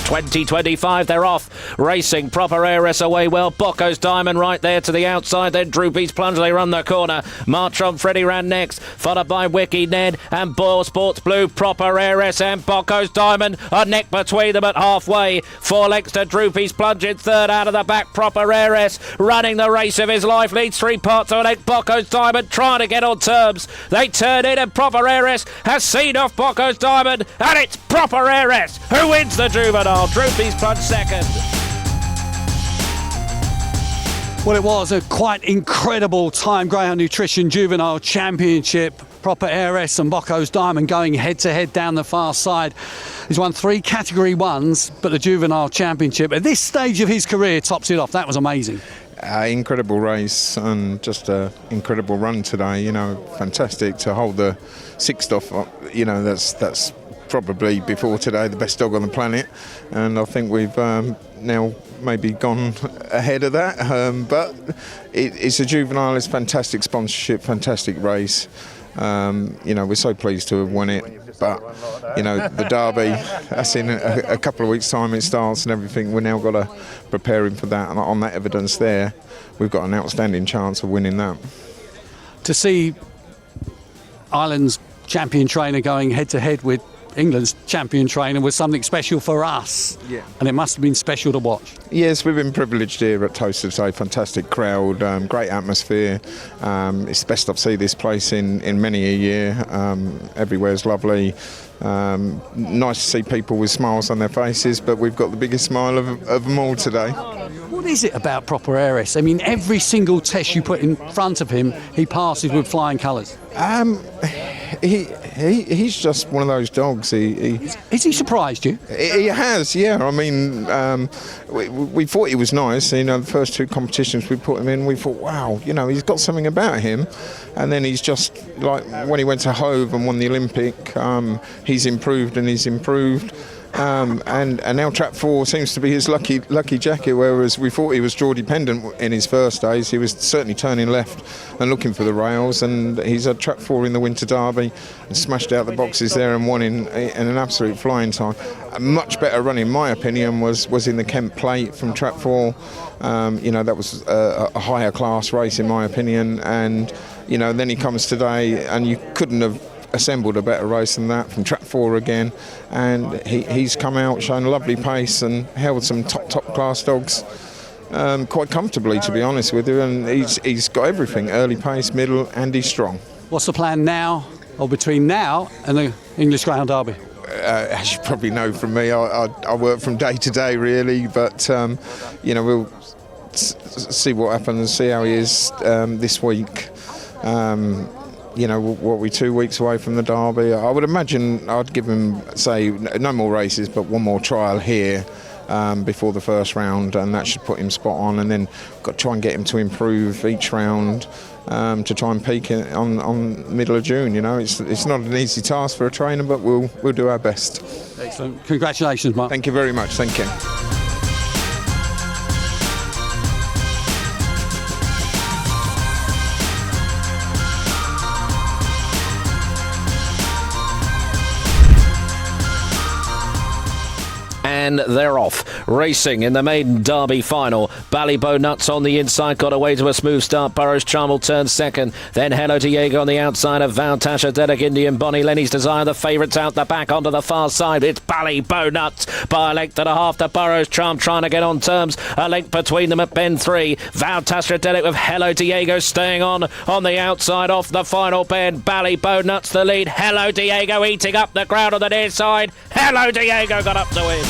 2025, they're off. Racing, Proper Heiress away well. Bocco's Diamond right there to the outside. Then Droopy's Plunge, they run the corner. Martron Freddy ran next, followed by Wiki Ned and Boyle Sports Blue. Proper Heiress and Bocco's Diamond, a neck between them at halfway. 4 lengths to Droopy's Plunge in third. Out of the back, Proper Heiress running the race of his life, leads 3 parts of an egg. Bocco's Diamond trying to get on terms. They turn in and Proper Heiress has seen off Bocco's Diamond, and it's Proper Heiress who wins the Juvenile. Droopy's Plunge second. Well, it was a quite incredible time. Greyhound Nutrition Juvenile Championship. Proper Heiress and Bocco's Diamond going head-to-head down the far side. He's won 3 Category 1s, but the Juvenile Championship at this stage of his career tops it off. That was amazing. Incredible race and just an incredible run today. You know, fantastic to hold the 6th off. You know, that's probably before today the best dog on the planet, and I think we've now maybe gone ahead of that. But it's a Juvenile. It's fantastic sponsorship, fantastic race. You know, we're so pleased to have won it. But, you know, the Derby, that's in a couple of weeks' time it starts and everything. We've now got to prepare him for that. And on that evidence there, we've got an outstanding chance of winning that. To see Ireland's champion trainer going head-to-head with England's champion trainer was something special for us. Yeah. And it must have been special to watch. Yes, we've been privileged here at Towcester today. Fantastic crowd, great atmosphere. It's the best I've seen this place in many a year. Everywhere's lovely. Nice to see people with smiles on their faces, but we've got the biggest smile of them all today. What is it about Proper Heiress? I mean, every single test you put in front of him, he passes with flying colours. He's just one of those dogs. Has he surprised you? He has, yeah. I mean, we thought he was nice. You know, the first 2 competitions we put him in, we thought, wow, you know, he's got something about him. And then he's just like when he went to Hove and won the Olympic, he's improved and he's improved. And now Trap 4 seems to be his lucky jacket, whereas we thought he was draw dependent in his first days. He was certainly turning left and looking for the rails, and he's had Trap 4 in the Winter Derby and smashed out the boxes there and won in an absolute flying time. A much better run, in my opinion, was in the Kent Plate from Trap 4. You know, that was a higher class race in my opinion, and you know, then he comes today and you couldn't have assembled a better race than that from Trap 4 again, and he's come out showing a lovely pace and held some top class dogs quite comfortably, to be honest with you, and he's got everything: early pace, middle, and he's strong. What's the plan now, or between now and the English Greyhound Derby? As you probably know from me, I work from day to day really, but you know, we'll see what happens, see how he is this week. You know, what we 2 weeks away from the Derby. I would imagine I'd give him, say, no more races, but one more trial here before the first round, and that should put him spot on. And then got to try and get him to improve each round to try and peak on middle of June. You know, it's not an easy task for a trainer, but we'll do our best. Excellent. Congratulations, Mark. Thank you very much. Thank you. And they're off. Racing in the Maiden Derby final. Ballybow Nuts on the inside got away to a smooth start. Burrows Charm will turn second. Then Hello Diego on the outside of Valtasha, Dedic Indian Bonnie, Lenny's Desire. The favourites out the back onto the far side. It's Ballybow Nuts by a length and a half. The Burrows Charm trying to get on terms. A length between them at bend 3. Valtasha, Dedic with Hello Diego staying on the outside off the final bend. Ballybow Nuts the lead. Hello Diego eating up the ground on the near side. Hello Diego got up to win.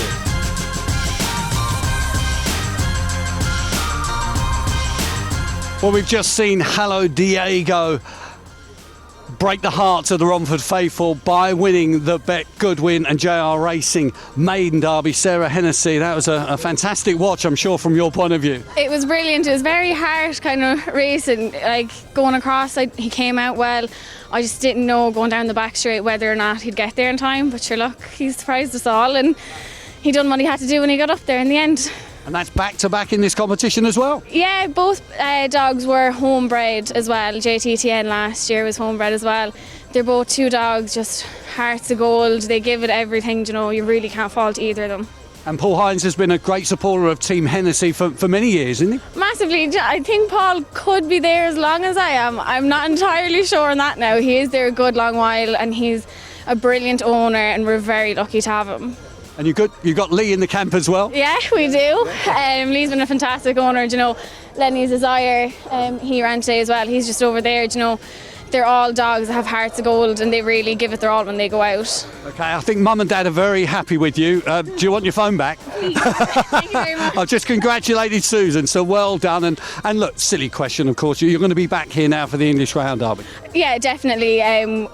Well, we've just seen Hello Diego break the hearts of the Romford faithful by winning the Betgoodwin and JR Racing Maiden Derby. Sarah Hennessy, that was a fantastic watch, I'm sure, from your point of view. It was brilliant. It was very hard kind of racing, like going across. He came out well. I just didn't know going down the back straight whether or not he'd get there in time, but sure, look, he surprised us all and he done what he had to do when he got up there in the end. And that's back-to-back in this competition as well? Yeah, both dogs were homebred as well. JTTN last year was homebred as well. They're both 2 dogs, just hearts of gold. They give it everything, you know, you really can't fault either of them. And Paul Hines has been a great supporter of Team Hennessy for many years, isn't he? Massively. I think Paul could be there as long as I am. I'm not entirely sure on that now. He is there a good long while, and he's a brilliant owner, and we're very lucky to have him. And you got Lee in the camp as well? Yeah, we do. Lee's been a fantastic owner. You know, Lenny's his ire. He ran today as well. He's just over there. You know, they're all dogs that have hearts of gold, and they really give it their all when they go out. Okay, I think Mum and Dad are very happy with you. Do you want your phone back? Thank you very much. I've just congratulated Susan, so well done. And look, silly question, of course. You're going to be back here now for the English Greyhound Derby. Yeah, definitely.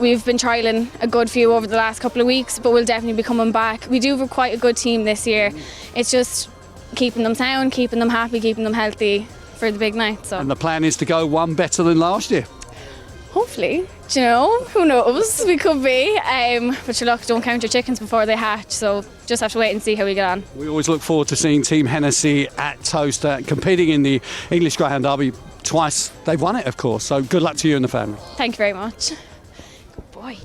We've been trialling a good few over the last couple of weeks, but we'll definitely be coming back. We do have quite a good team this year. It's just keeping them sound, keeping them happy, keeping them healthy for the big night. So. And the plan is to go one better than last year. Hopefully, do you know, who knows, we could be, but you look, don't count your chickens before they hatch, so just have to wait and see how we get on. We always look forward to seeing Team Hennessy at Towcester competing in the English Greyhound Derby. Twice they've won it, of course, so good luck to you and the family. Thank you very much. Good boy.